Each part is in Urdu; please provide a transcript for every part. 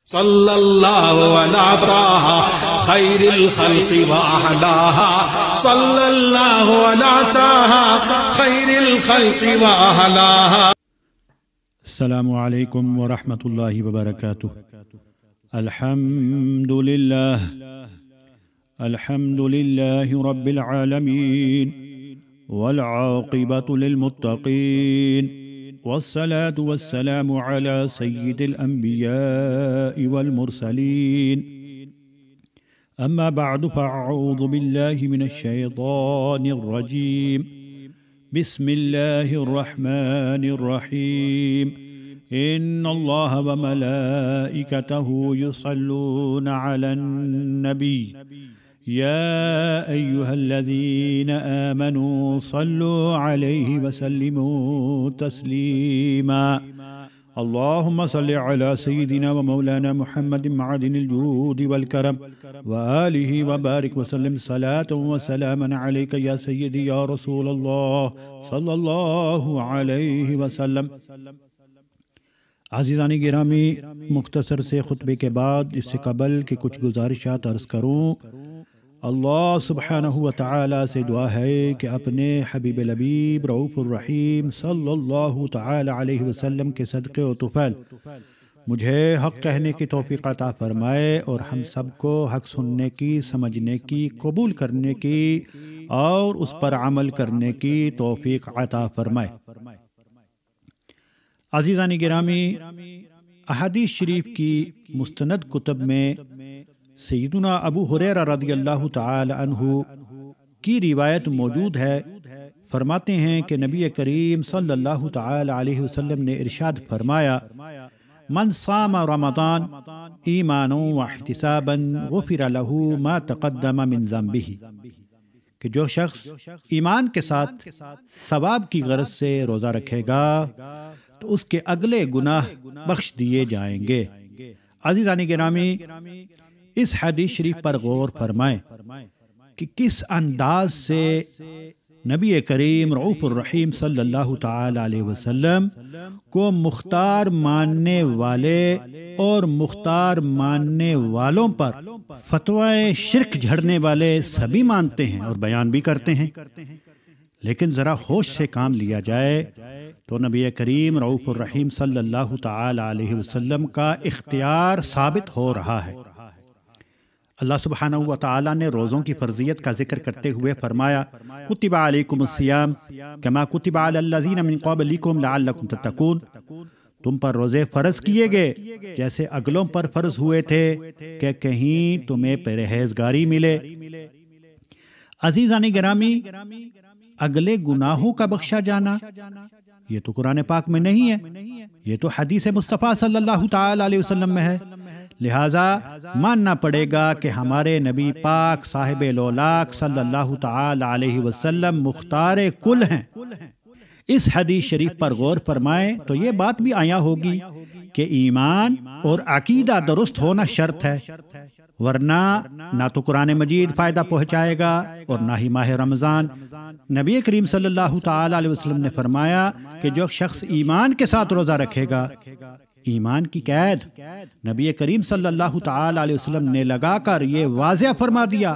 صلی اللہ علی طٰہٰ خیر الخلق وأحلاها صلی اللہ علی طٰہٰ خیر الخلق وأحلاها۔ السلام علیکم ورحمۃ اللہ وبرکاتہ۔ الحمد للہ رب العالمین والعاقبۃ للمتقین والصلاة والسلام على سید الانبیاء والمرسلین اما بعد فاعوذ باللہ من الشیطان الرجیم بسم اللہ الرحمن الرحیم ان اللہ وملائکتہ یصلون علی النبی یا ایہا الذین آمنوا صلوا علیہ وسلموا تسلیما اللہم صل علی سیدنا ومولانا محمد معدن الجود والکرم وآلہ وبارک وسلم صلاة وسلاما علیک یا سیدی یا رسول اللہ صلی اللہ علیہ وسلم۔ عزیزان گرامی، مختصر سے خطبے کے بعد اس سے قبل کہ کچھ گزارشات عرض کروں، اللہ سبحانہ وتعالی سے دعا ہے کہ اپنے حبیب لبیب رؤوف الرحیم صلی اللہ تعالی علیہ وسلم کے صدقے و طفیل مجھے حق کہنے کی توفیق عطا فرمائے اور ہم سب کو حق سننے کی، سمجھنے کی، قبول کرنے کی اور اس پر عمل کرنے کی توفیق عطا فرمائے۔ عزیزان گرامی، احادیث شریف کی مستند کتب میں سیدنا ابو ہریرہ رضی اللہ تعالی عنہ کی روایت موجود ہے۔ فرماتے ہیں کہ نبی کریم صلی اللہ تعالی علیہ وسلم نے ارشاد فرمایا، من صام رمضان ایمانا واحتسابا غفر له ما تقدم من ذنبہ، کہ جو شخص ایمان کے ساتھ ثواب کی غرض سے روزہ رکھے گا تو اس کے اگلے گناہ بخش دیے جائیں گے۔ عزیزان گرامی، اس حدیث شریف پر غور فرمائیں کہ کس انداز سے نبی کریم رؤوف الرحیم صلی اللہ تعالی علیہ وسلم کو مختار ماننے والے اور مختار ماننے والوں پر فتوائے شرک جھڑنے والے سبھی مانتے ہیں اور بیان بھی کرتے ہیں، لیکن ذرا ہوش سے کام لیا جائے تو نبی کریم رؤوف الرحیم صلی اللہ تعالی علیہ وسلم کا اختیار ثابت ہو رہا ہے۔ اللہ سبحانہ وتعالی نے روزوں کی فرضیت کا ذکر کرتے ہوئے فرمایا، کتب علیکم الصیام کما کتب علی الذین من قبلکم لعلکم تتقون، تم پر روزے فرض کیے گئے جیسے اگلوں پر فرض ہوئے تھے کہ کہیں تمہیں پرہیزگاری ملے۔ عزیزان گرامی، اگلے گناہوں کا بخشا جانا یہ تو قرآن پاک میں نہیں ہے، یہ تو حدیث مصطفیٰ صلی اللہ تعالی علیہ وسلم میں ہے، لہٰذا ماننا پڑے گا کہ ہمارے نبی پاک صاحب لولاک صلی اللہ تعالی علیہ وسلم مختار کل ہیں۔ اس حدیث شریف پر غور فرمائیں تو یہ بات بھی آیا ہوگی کہ ایمان اور عقیدہ درست ہونا شرط ہے، ورنہ نہ تو قرآن مجید فائدہ پہنچائے گا اور نہ ہی ماہ رمضان۔ نبی کریم صلی اللہ تعالی علیہ وسلم نے فرمایا کہ جو شخص ایمان کے ساتھ روزہ رکھے گا، ایمان کی قید نبی کریم صلی اللہ تعالی علیہ وسلم نے لگا کر یہ واضح فرما دیا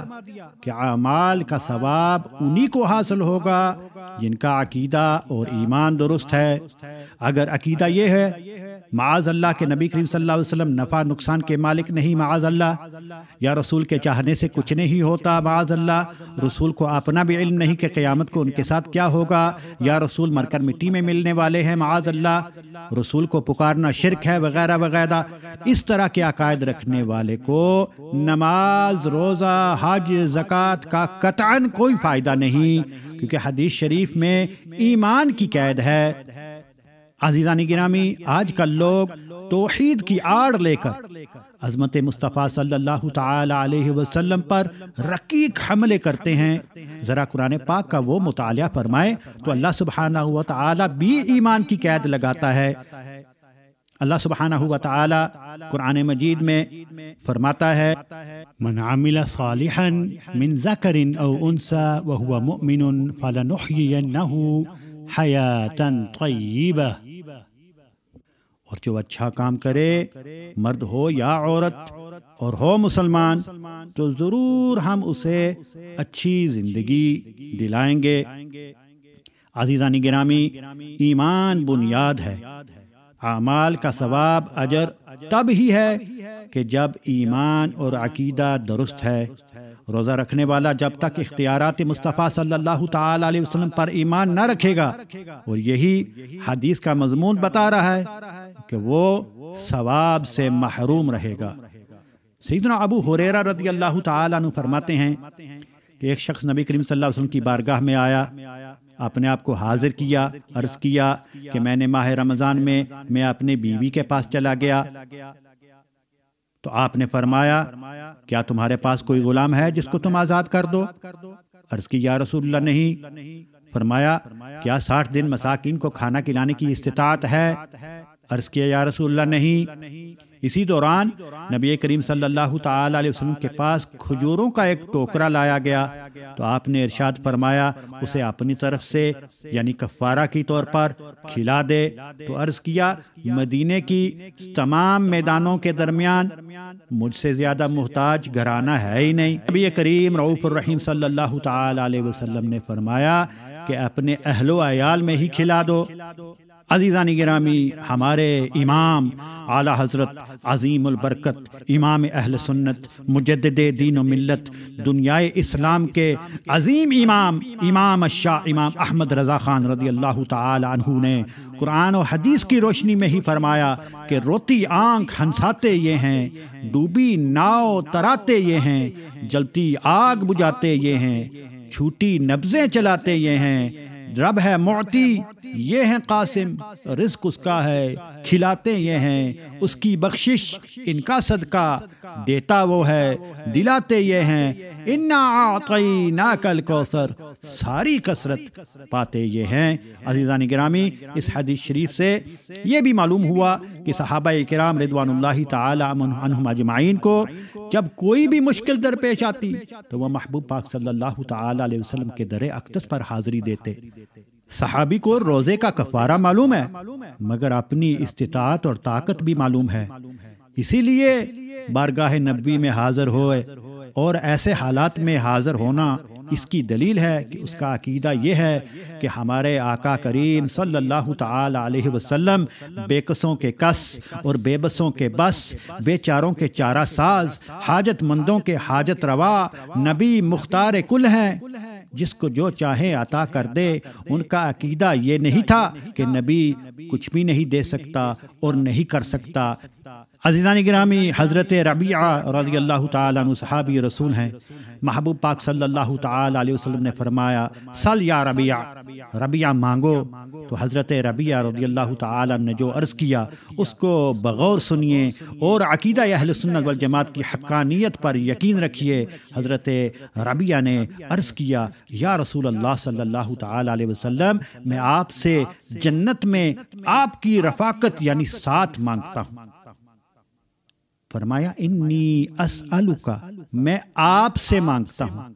کہ اعمال کا ثواب انہی کو حاصل ہوگا جن کا عقیدہ اور ایمان درست ہے۔ اگر عقیدہ یہ ہے معاذ اللہ کہ نبی کریم صلی اللہ علیہ وسلم نفع نقصان کے مالک نہیں معاذ اللہ، یا رسول کے چاہنے سے کچھ نہیں ہوتا معاذ اللہ، رسول کو اپنا بھی علم نہیں کہ قیامت کو ان کے ساتھ کیا ہوگا، یا رسول مر کر مٹی میں ملنے والے ہیں معاذ اللہ، رسول کو پکارنا شرک ہے وغیرہ وغیرہ، اس طرح کے عقائد رکھنے والے کو نماز، روزہ، حج، زکوٰۃ کا قطعاً کوئی فائدہ نہیں، کیونکہ حدیث شریف میں ایمان کی قید ہے۔ عزیزان گرامی، آج کل لوگ توحید کی آڑ لے کر عظمت مصطفیٰ صلی اللہ تعالی علیہ وسلم پر رقیق حملے کرتے ہیں۔ ذرا قرآن پاک کا وہ مطالعہ فرمائے تو اللہ سبحانہ وتعالی بھی ایمان کی قید لگاتا ہے۔ اللہ سبحانہ وتعالی قرآن مجید میں فرماتا ہے، من عمل صالحا من ذکر او انثى وهو مؤمن فلنحيينه حیاتا طیبہ، اور جو اچھا کام کرے مرد ہو یا عورت اور ہو مسلمان تو ضرور ہم اسے اچھی زندگی دلائیں گے۔ عزیزان گرامی، ایمان بنیاد ہے۔ اعمال کا ثواب اجر تب ہی ہے کہ جب ایمان اور عقیدہ درست ہے۔ روزہ رکھنے والا جب تک اختیارات مصطفیٰ صلی اللہ تعالی علیہ وسلم پر ایمان نہ رکھے گا، اور یہی حدیث کا مضمون بتا رہا ہے، کہ وہ ثواب سے محروم رہے گا۔ سیدنا ابو ہریرہ رضی اللہ تعالی عنہ فرماتے ہیں کہ ایک شخص نبی کریم صلی اللہ علیہ وسلم کی بارگاہ میں آیا، اپنے آپ کو حاضر کیا، عرض کیا کہ میں نے ماہ رمضان میں اپنے بیوی کے پاس چلا گیا، تو آپ نے فرمایا کیا تمہارے پاس کوئی غلام ہے جس کو تم آزاد کر دو؟ عرض کی یا رسول اللہ نہیں۔ فرمایا کیا 60 دن مساکین کو کھانا کھلانے کی استطاعت ہے؟ عرض کیا یا رسول اللہ نہیں۔ اسی دوران نبی کریم صلی اللہ تعالی علیہ وسلم کے پاس کھجوروں کا ایک ٹوکرا لایا گیا، تو آپ نے ارشاد فرمایا اسے اپنی طرف سے یعنی کفارہ کی طور پر کھلا دے۔ تو عرض کیا مدینے کی تمام میدانوں کے درمیان مجھ سے زیادہ محتاج گھرانہ ہے ہی نہیں۔ نبی کریم رؤوف الرحیم صلی اللہ تعالی علیہ وسلم نے فرمایا کہ اپنے اہل و عیال میں ہی کھلا دو۔ عزیزان گرامی، ہمارے امام اعلی حضرت عظیم البرکت امام اہل سنت مجدد دین و ملت دنیائے اسلام کے عظیم امام الشاہ امام احمد رضا خان رضی اللہ تعالی عنہ نے قرآن و حدیث کی روشنی میں ہی فرمایا کہ روتی آنکھ ہنساتے یہ ہیں، ڈوبی ناؤ تراتے یہ ہیں، جلتی آگ بجھاتے یہ ہیں، چھوٹی نبضیں چلاتے یہ ہیں، رب ہے معطی یہ ہیں قاسم، رزق اس کا ہے کھلاتے یہ ہیں، اس کی بخشش ان کا صدقہ دیتا وہ ہے دلاتے یہ ہیں، انا اعطیناک الکوثر ساری کثرت پاتے یہ ہیں۔ عزیزان گرامی، اس حدیث شریف سے یہ بھی معلوم ہوا کہ صحابہ کرام رضوان اللہ تعالی عنہم اجمعین کو جب کوئی بھی مشکل درپیش آتی تو وہ محبوب پاک صلی اللہ تعالی علیہ وسلم کے در اقدس پر حاضری دیتے۔ صحابی کو روزے کا کفارہ معلوم ہے، مگر اپنی استطاعت اور طاقت بھی معلوم ہے، اسی لیے بارگاہ نبوی میں حاضر ہوئے، اور ایسے حالات میں حاضر ہونا اس کی دلیل ہے کہ اس کا عقیدہ یہ ہے کہ ہمارے آقا کریم صلی اللہ تعالی علیہ وسلم بے کسوں کے کس اور بے بسوں کے بس، بے چاروں کے چارہ ساز، حاجت مندوں کے حاجت روا، نبی مختار کل ہیں، جس کو جو چاہے عطا کر دے۔ ان کا عقیدہ یہ نہیں تھا کہ نبی کچھ بھی نہیں دے سکتا اور نہیں کر سکتا۔ عزیزان گرامی، حضرت ربیعہ رضی اللہ تعالیٰ عنہ صحابی رسول ہیں، محبوب پاک صلی اللہ تعالیٰ علیہ وسلم نے فرمایا سل یا ربیعہ، ربیعہ مانگو، تو حضرت ربیعہ رضی اللہ تعالیٰ نے جو عرض کیا اس کو بغور سنیے اور عقیدہ اہل سنت والجماعت کی حقانیت پر یقین رکھیے۔ حضرت ربیعہ نے عرض کیا یا رسول اللہ صلی اللہ تعالیٰ علیہ وسلم، میں آپ سے جنت میں آپ کی رفاقت یعنی ساتھ مانگتا ہوں۔ فرمایا انی اسألک، میں آپ سے مانگتا ہوں۔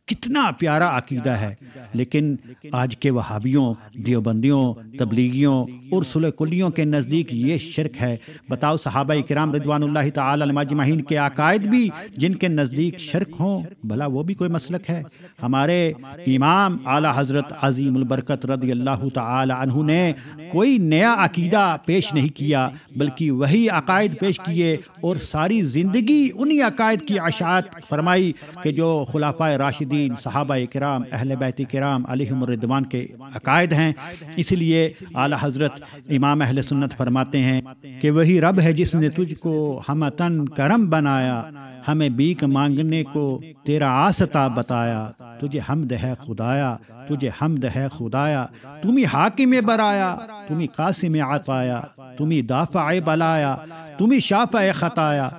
کتنا پیارا عقیدہ ہے، لیکن آج کے وہابیوں، دیوبندیوں، تبلیغیوں اور رسول کلیوں کے نزدیک یہ شرک ہے۔ بتاؤ صحابہ کرام رضوان اللہ تعالی علیہم اجمعین کے عقائد بھی جن کے نزدیک شرک ہوں، بھلا وہ بھی کوئی مسلک ہے؟ ہمارے امام اعلی حضرت عظیم البرکت رضی اللہ تعالی عنہ نے کوئی نیا عقیدہ پیش نہیں کیا، بلکہ وہی عقائد پیش کیے اور ساری زندگی انہی عقائد کی اشاعت فرمائی کہ جو خلفائے راشدین، صحابہ کرام، اہل بیت کرام علیہم الرضوان کے عقائد ہیں۔ اس لیے اعلی حضرت امام اہل سنت فرماتے ہیں کہ وہی رب ہے جس نے تجھ کو ہمتن کرم بنایا، ہمیں بھیک مانگنے کو تیرا آستا بتایا، تجھے حمد ہے خدایا، تجھے حمد ہے خدایا، تمہیں حاکم برایا، تمہیں قاسم عطایا، تمہیں دافع بلایا، تمہیں شافع خطایا،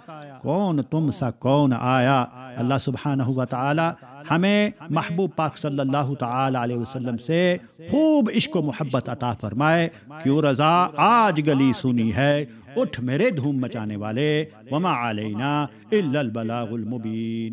کون تم سا کون آیا۔ اللہ سبحانہ و تعالی ہمیں محبوب پاک صلی اللہ تعالی علیہ وسلم سے خوب عشق و محبت عطا فرمائے۔ کیوں رضا آج گلی سنی ہے، اٹھ میرے دھوم مچانے والے، وما علینا الا البلاغ المبین۔